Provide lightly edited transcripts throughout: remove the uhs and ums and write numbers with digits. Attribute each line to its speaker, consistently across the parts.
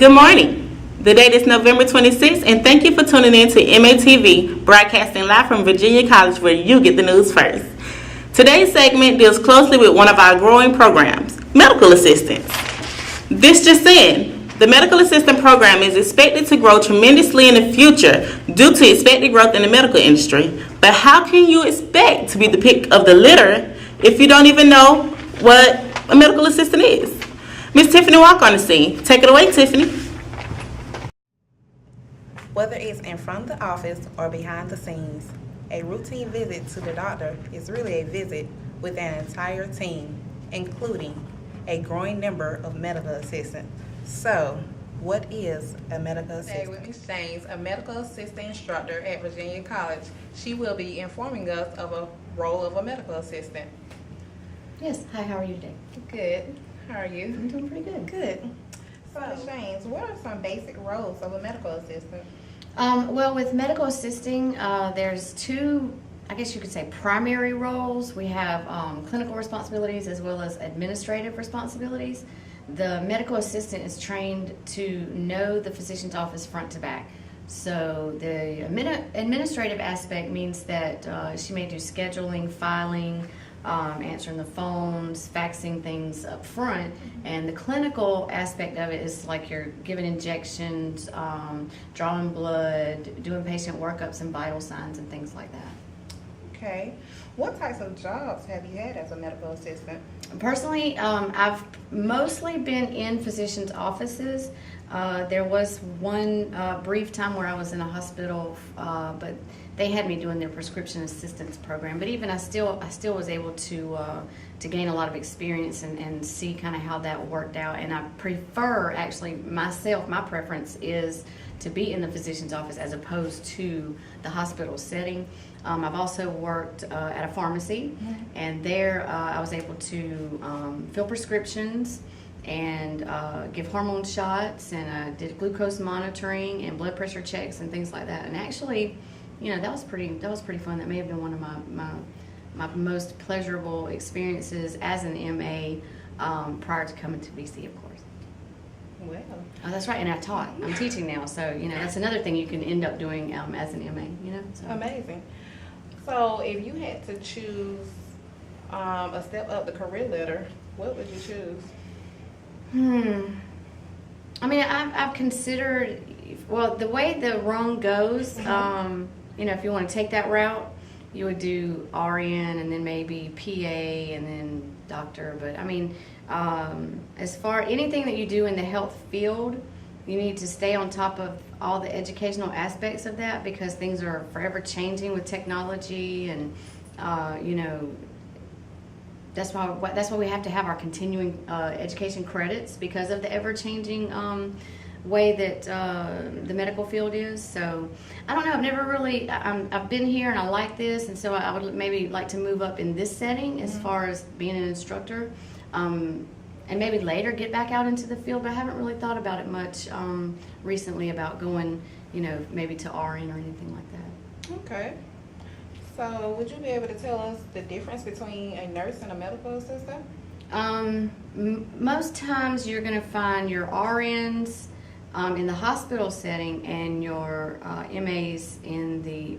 Speaker 1: Good morning. The date is November 26th, and thank you for tuning in to Matv, broadcasting live from Virginia College, where you get the news first. Today's segment deals closely with one of our growing programs, medical assistance. This just in, the medical assistant program is expected to grow tremendously in the future due to expected growth in the medical industry. But how can you expect to be the pick of the litter if you don't even know what a medical assistant is? Miss Tiffany Walker on the scene. Take it away, Tiffany.
Speaker 2: Whether it's in front of the office or behind the scenes, a routine visit to the doctor is really a visit with an entire team, including a growing number of medical assistants. So, what is a medical assistant?
Speaker 3: Today with Ms. James, a medical assistant instructor at Virginia College. She will be informing us of a role of a medical assistant.
Speaker 4: Yes. Hi, how are you today?
Speaker 3: Good. How are you?
Speaker 4: I'm doing pretty good.
Speaker 3: Good. So, Ms. James, what are some basic roles of a medical assistant?
Speaker 4: Well, with medical assisting, there's two, I guess you could say, primary roles. We have clinical responsibilities as well as administrative responsibilities. The medical assistant is trained to know the physician's office front to back. So the administrative aspect means that she may do scheduling, filing, answering the phones, faxing things up front, and the clinical aspect of it is like you're giving injections, drawing blood, doing patient workups and vital signs and things like that.
Speaker 3: Okay. What types of jobs have you had as a medical assistant?
Speaker 4: Personally, I've mostly been in physicians' offices. There was one brief time where I was in a hospital, but they had me doing their prescription assistance program. But even I still was able to gain a lot of experience and see kind of how that worked out. And I prefer, actually, myself, my preference is to be in the physician's office as opposed to the hospital setting. I've also worked at a pharmacy, and there I was able to fill prescriptions and give hormone shots, and I did glucose monitoring and blood pressure checks and things like that. And actually, you know, that was pretty fun. That may have been one of my most pleasurable experiences as an MA prior to coming to VC, of course.
Speaker 3: Well.
Speaker 4: Oh, that's right, and I taught. I'm teaching now, so you know that's another thing you can end up doing as an MA. You know, so.
Speaker 3: Amazing. So, if you had to choose a step up the career ladder, what would you choose?
Speaker 4: I mean, I've considered, well, the way the rung goes, you know, if you want to take that route, you would do RN and then maybe PA and then doctor. But I mean, as far anything that you do in the health field, you need to stay on top of all the educational aspects of that because things are forever changing with technology, and you know, that's why we have to have our continuing education credits because of the ever-changing way that the medical field is. So I don't know, I've never really I've been here and I like this, and so I would maybe like to move up in this setting as far as being an instructor, and maybe later get back out into the field. But I haven't really thought about it much recently about going, you know, maybe to RN or anything like that.
Speaker 3: Okay. So, would you be able to tell us the difference between a nurse and a medical assistant?
Speaker 4: Most times you're going to find your RNs in the hospital setting and your MAs in the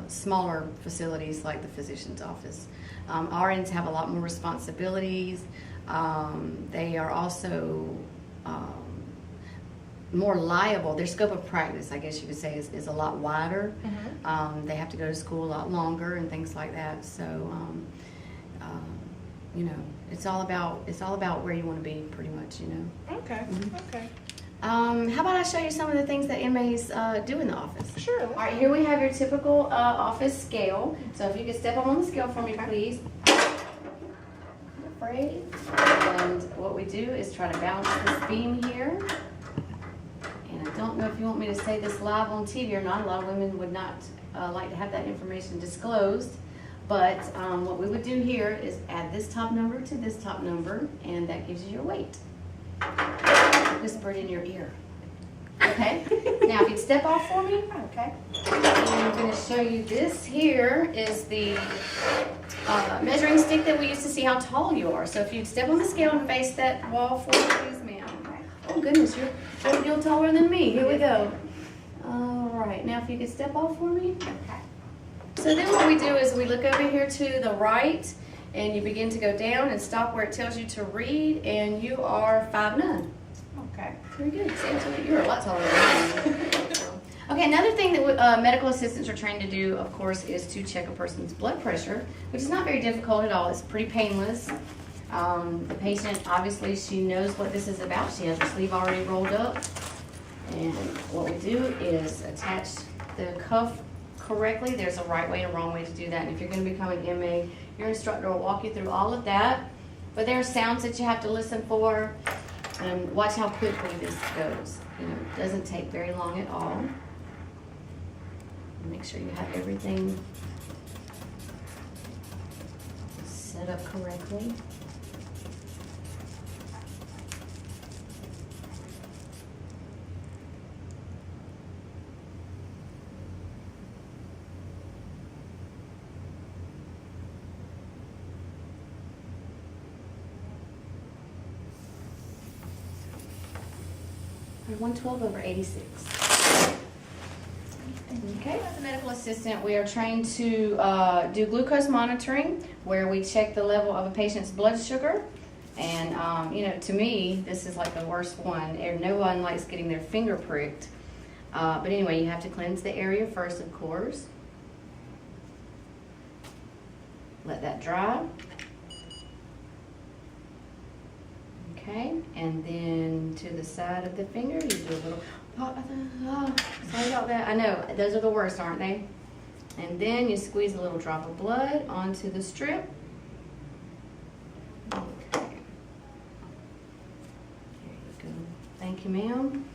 Speaker 4: smaller facilities like the physician's office. RNs have a lot more responsibilities. They are also more liable. Their scope of practice, I guess you could say, is a lot wider. They have to go to school a lot longer and things like that. So, you know, it's all about where you want to be, pretty much. You know.
Speaker 3: Okay. Okay.
Speaker 4: How about I show you some of the things that MAs do in the office?
Speaker 3: Sure.
Speaker 4: All right, here we have your typical office scale. So if you could step up on the scale for me, please. Afraid. And what we do is try to balance this beam here. And I don't know if you want me to say this live on TV or not. A lot of women would not like to have that information disclosed. But what we would do here is add this top number to this top number, and that gives you your weight. Whisper it in your ear. Okay? Now, if you'd step off for me. Okay. And I'm going to show you this here is the measuring stick that we use to see how tall you are. So if you'd step on the scale and face that wall for me, please, ma'am. Oh goodness, you're a deal taller than me. Here we go. All right, now if you could step off for me. Okay. So then what we do is we look over here to the right, and you begin to go down and stop where it tells you to read, and you are 5'9".
Speaker 3: Okay.
Speaker 4: Very good. See, you're a lot taller than me. Okay, another thing that medical assistants are trained to do, of course, is to check a person's blood pressure, which is not very difficult at all. It's pretty painless. The patient, obviously, she knows what this is about. She has her sleeve already rolled up. And what we do is attach the cuff correctly. There's a right way and a wrong way to do that. And if you're going to become an MA, your instructor will walk you through all of that. But there are sounds that you have to listen for. And watch how quickly this goes. You know, it doesn't take very long at all. Make sure you have everything set up correctly. Or 112/86. Okay, as a medical assistant, we are trained to do glucose monitoring, where we check the level of a patient's blood sugar. And, you know, to me, this is like the worst one. No one likes getting their finger pricked. But anyway, you have to cleanse the area first, of course. Let that dry. Okay, and then to the side of the finger, you do a little... Oh, sorry about that. I know, those are the worst, aren't they? And then you squeeze a little drop of blood onto the strip. Okay. There you go. Thank you, ma'am.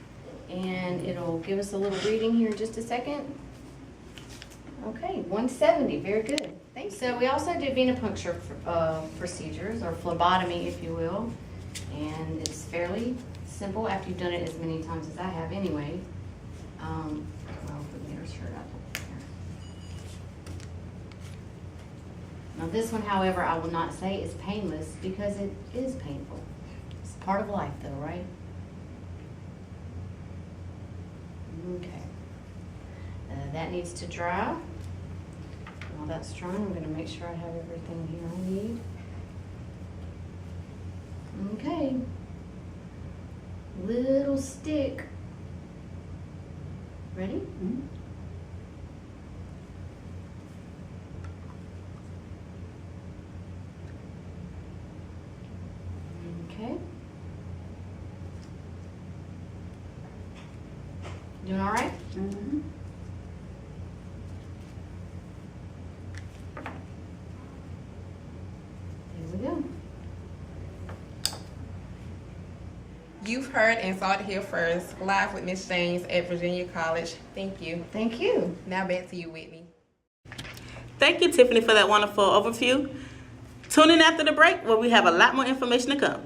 Speaker 4: And it'll give us a little reading here in just a second. Okay, 170, very good. Thanks. So we also do venipuncture procedures, or phlebotomy, if you will. And it's fairly simple after you've done it as many times as I have anyway. Well, put the shirt up there. Now this one, however, I will not say is painless because it is painful. It's part of life though, right? Okay. That needs to dry. While that's drying, I'm going to make sure I have everything here I need. Okay. Little stick. Ready? Mm-hmm. Okay. Doing all right? Mm-hmm. There we go.
Speaker 3: You've heard and saw it here first, live with Miss James at Virginia College. Thank you.
Speaker 4: Thank you.
Speaker 3: Now back to you, Whitney.
Speaker 1: Thank you, Tiffany, for that wonderful overview. Tune in after the break where we have a lot more information to come.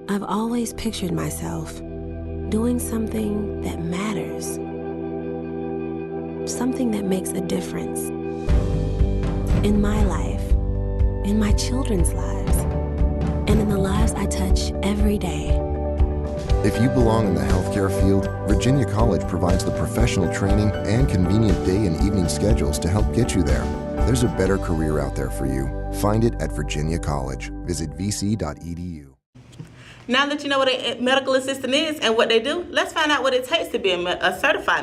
Speaker 5: I've always pictured myself doing something that matters, something that makes a difference in my life, in my children's lives, and in the lives I touch every day.
Speaker 6: If you belong in the healthcare field, Virginia College provides the professional training and convenient day and evening schedules to help get you there. There's a better career out there for you. Find it at Virginia College. Visit vc.edu.
Speaker 1: Now that you know what a medical assistant is and what they do, let's find out what it takes to be a certified